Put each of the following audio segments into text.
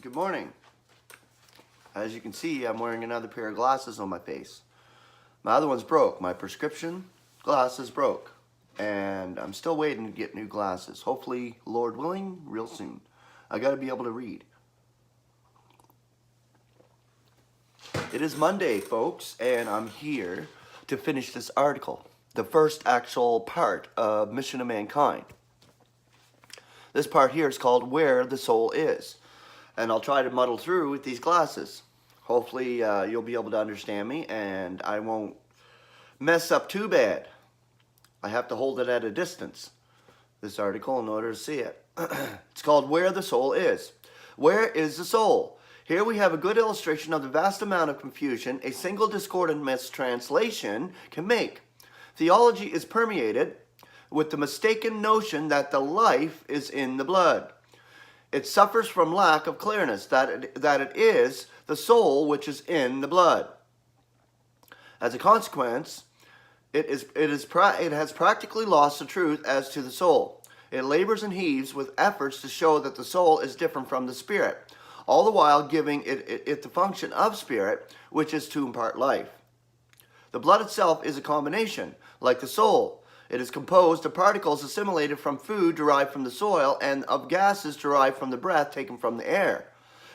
Good morning. As you can see, I'm wearing another pair of glasses on my face. My other one's broke. My prescription glasses broke. And I'm still waiting to get new glasses. Hopefully, Lord willing, real soon. I gotta be able to read. It is Monday, folks, and I'm here to finish this article. The first actual part of Mission of Mankind. This part here is called Where the Soul Is. And I'll try to muddle through with these glasses. Hopefully you'll be able to understand me and I won't mess up too bad. I have to hold it at a distance, this article, in order to see it. It's called Where the Soul Is. Where is the soul? Here we have a good illustration of the vast amount of confusion a single discordant mistranslation can make. Theology is permeated with the mistaken notion that the life is in the blood. It suffers from lack of clearness, that it is the soul which is in the blood. As a consequence, it has practically lost the truth as to the soul. It labors and heaves with efforts to show that the soul is different from the spirit, all the while giving it the function of spirit, which is to impart life. The blood itself is a combination, like the soul. It is composed of particles assimilated from food derived from the soil and of gases derived from the breath taken from the air.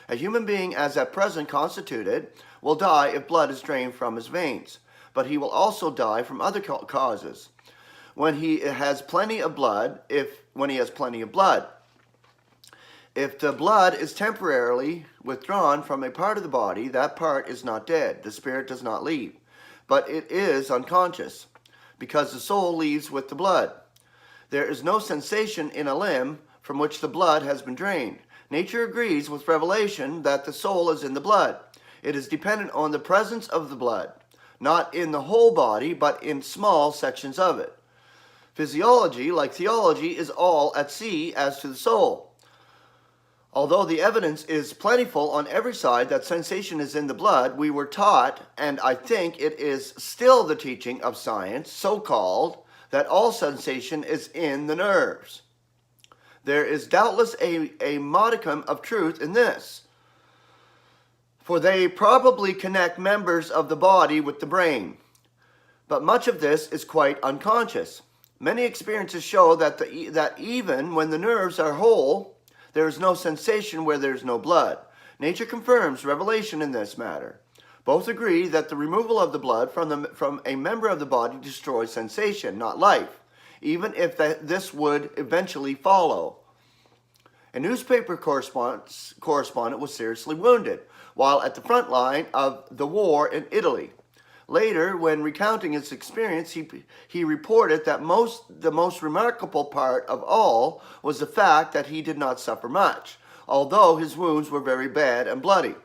A human being, as at present constituted, will die if blood is drained from his veins, but he will also die from other causes. When he has plenty of blood, if the blood is temporarily withdrawn from a part of the body, that part is not dead. The spirit does not leave, but it is unconscious, because the soul leaves with the blood. There is no sensation in a limb from which the blood has been drained. Nature agrees with revelation that the soul is in the blood. It is dependent on the presence of the blood, not in the whole body, but in small sections of it. Physiology, like theology, is all at sea as to the soul. Although the evidence is plentiful on every side that sensation is in the blood, we were taught, and I think it is still the teaching of science, so-called, that all sensation is in the nerves. There is doubtless a modicum of truth in this, for they probably connect members of the body with the brain. But much of this is quite unconscious. Many experiences show that even when the nerves are whole, there is no sensation where there is no blood. Nature confirms revelation in this matter. Both agree that the removal of the blood from a member of the body destroys sensation, not life, even if this would eventually follow. A newspaper correspondent was seriously wounded while at the front line of the war in Italy. Later, when recounting his experience, he reported that the most remarkable part of all was the fact that he did not suffer much, although his wounds were very bad and bloody.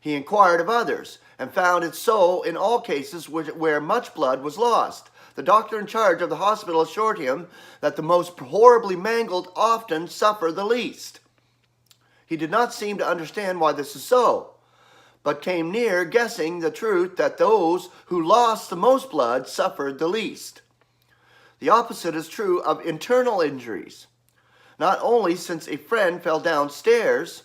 He inquired of others, and found it so in all cases where much blood was lost. The doctor in charge of the hospital assured him that the most horribly mangled often suffer the least. He did not seem to understand why this is so, but came near guessing the truth that those who lost the most blood suffered the least. The opposite is true of internal injuries. Not long since a friend fell downstairs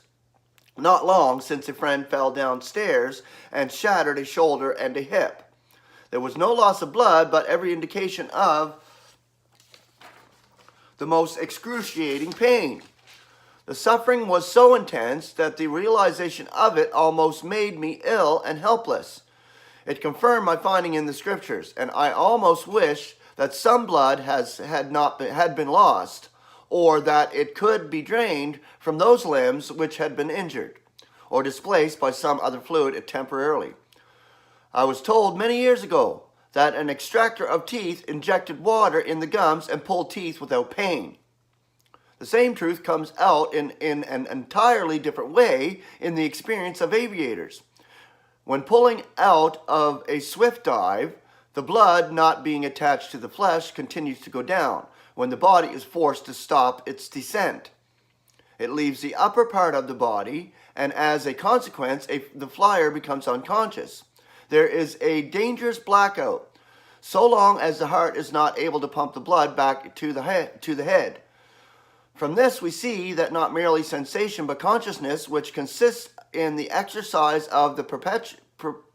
and shattered a shoulder and a hip. There was no loss of blood, but every indication of the most excruciating pain. The suffering was so intense that the realization of it almost made me ill and helpless. It confirmed my finding in the scriptures, and I almost wish that some blood had been lost, or that it could be drained from those limbs which had been injured, or displaced by some other fluid temporarily. I was told many years ago that an extractor of teeth injected water in the gums and pulled teeth without pain. The same truth comes out in an entirely different way in the experience of aviators. When pulling out of a swift dive, the blood, not being attached to the flesh, continues to go down when the body is forced to stop its descent. It leaves the upper part of the body, and as a consequence, the flyer becomes unconscious. There is a dangerous blackout, so long as the heart is not able to pump the blood back to the head. From this we see that not merely sensation but consciousness, which consists in the exercise of the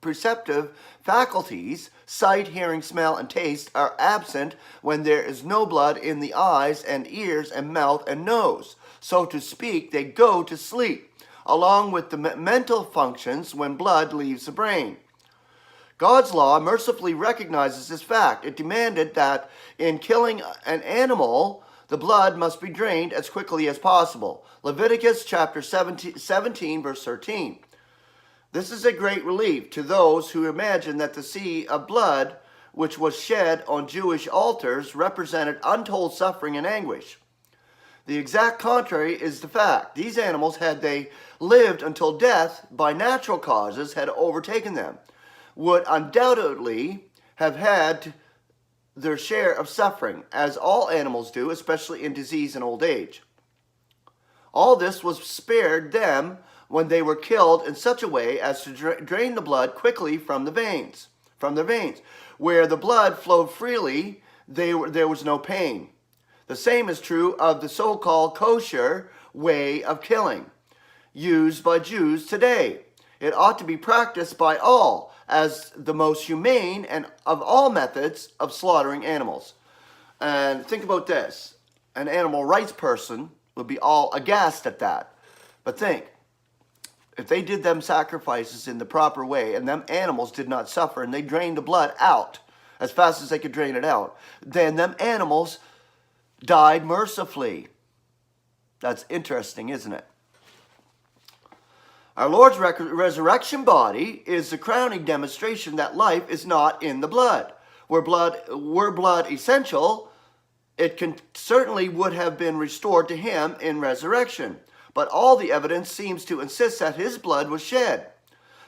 perceptive faculties, sight, hearing, smell, and taste, are absent when there is no blood in the eyes and ears and mouth and nose. So to speak, they go to sleep, along with the mental functions when blood leaves the brain. God's law mercifully recognizes this fact. It demanded that in killing an animal, the blood must be drained as quickly as possible. Leviticus chapter 17 verse 13. This is a great relief to those who imagine that the sea of blood which was shed on Jewish altars represented untold suffering and anguish. The exact contrary is the fact. These animals, had they lived until death by natural causes had overtaken them, would undoubtedly have had their share of suffering, as all animals do, especially in disease and old age. All this was spared them when they were killed in such a way as to drain the blood quickly from the veins. Where the blood flowed freely, there was no pain. The same is true of the so-called kosher way of killing, used by Jews today. It ought to be practiced by all as the most humane and of all methods of slaughtering animals. And think about this. An animal rights person would be all aghast at that. But think, if they did them sacrifices in the proper way and them animals did not suffer and they drained the blood out as fast as they could drain it out, then them animals died mercifully. That's interesting, isn't it? Our Lord's resurrection body is the crowning demonstration that life is not in the blood. Were blood essential, it certainly would have been restored to him in resurrection. But all the evidence seems to insist that his blood was shed,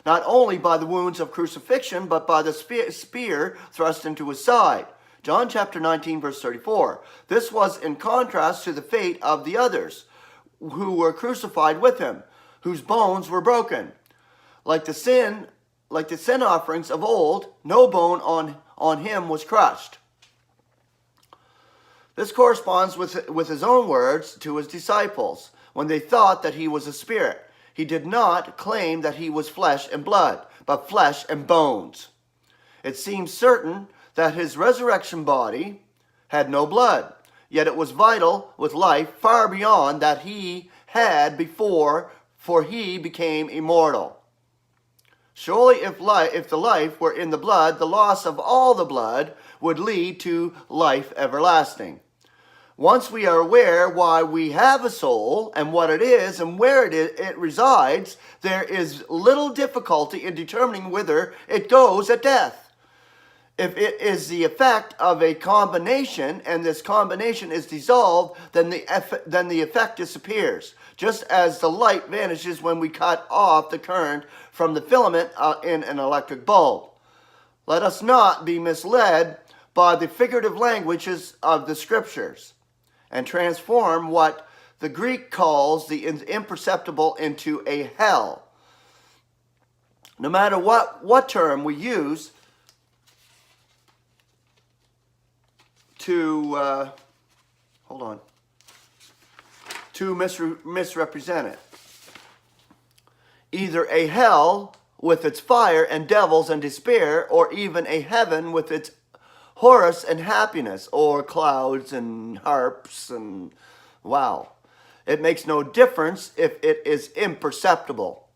not only by the wounds of crucifixion, but by the spear thrust into his side. John chapter 19, verse 34. This was in contrast to the fate of the others who were crucified with him, whose bones were broken. Like the sin offerings of old, no bone on him was crushed. This corresponds with his own words to his disciples when they thought that he was a spirit. He did not claim that he was flesh and blood, but flesh and bones. It seems certain that his resurrection body had no blood, yet it was vital with life far beyond that he had before, for he became immortal. Surely if the life were in the blood, the loss of all the blood would lead to life everlasting. Once we are aware why we have a soul and what it is and where it resides, there is little difficulty in determining whither it goes at death. If it is the effect of a combination and this combination is dissolved, then the effect disappears, just as the light vanishes when we cut off the current from the filament in an electric bulb. Let us not be misled by the figurative languages of the scriptures and transform what the Greek calls the imperceptible into a hell. No matter what term we use to misrepresent it. Either a hell with its fire and devils and despair, or even a heaven with its Horus and happiness, or clouds and harps and wow. It makes no difference if it is imperceptible.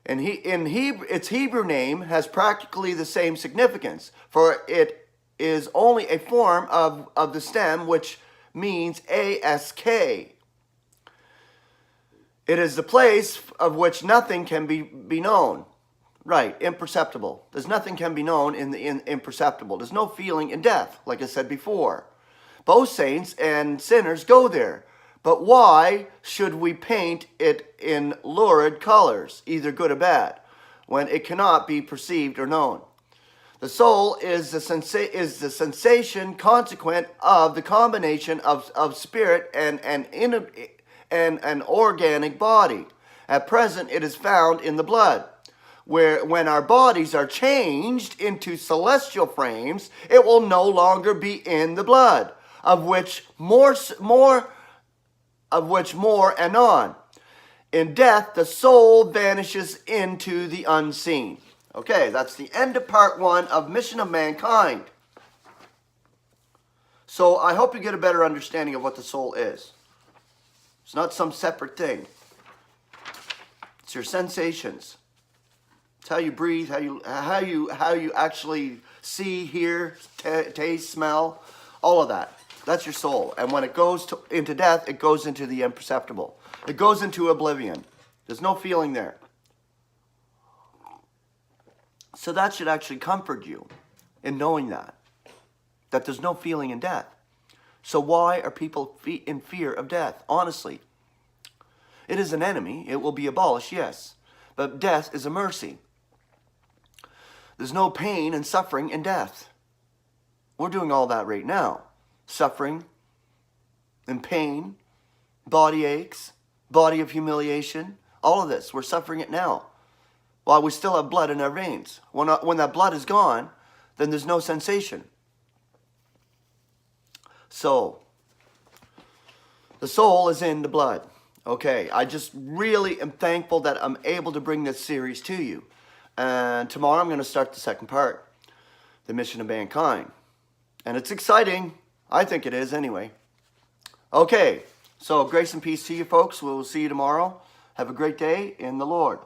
And its Hebrew name has practically the same significance, for it is only a form of the stem which means ask. It is the place of which nothing can be known. Right, imperceptible. There's nothing can be known in the imperceptible. There's no feeling in death, like I said before. Both saints and sinners go there. But why should we paint it in lurid colors, either good or bad, when it cannot be perceived or known? The soul is the sensation consequent of the combination of spirit and an organic body. At present, it is found in the blood. When our bodies are changed into celestial frames, it will no longer be in the blood, of which more of which more anon. In death, the soul vanishes into the unseen. Okay, that's the end of part 1 of Mission of Mankind. So I hope you get a better understanding of what the soul is. It's not some separate thing. It's your sensations. It's how you breathe, how you actually see, hear, taste, smell, all of that. That's your soul. And when it goes into death, it goes into the imperceptible. It goes into oblivion. There's no feeling there. So that should actually comfort you in knowing that there's no feeling in death. So why are people in fear of death? Honestly, it is an enemy. It will be abolished, yes. But death is a mercy. There's no pain and suffering in death. We're doing all that right now. Suffering and pain, body aches, body of humiliation, all of this. We're suffering it now while we still have blood in our veins. When that blood is gone, then there's no sensation. So, the soul is in the blood. Okay, I just really am thankful that I'm able to bring this series to you. And tomorrow I'm going to start the second part, the Mission of Mankind. And it's exciting. I think it is anyway. Okay, so grace and peace to you folks. We'll see you tomorrow. Have a great day in the Lord.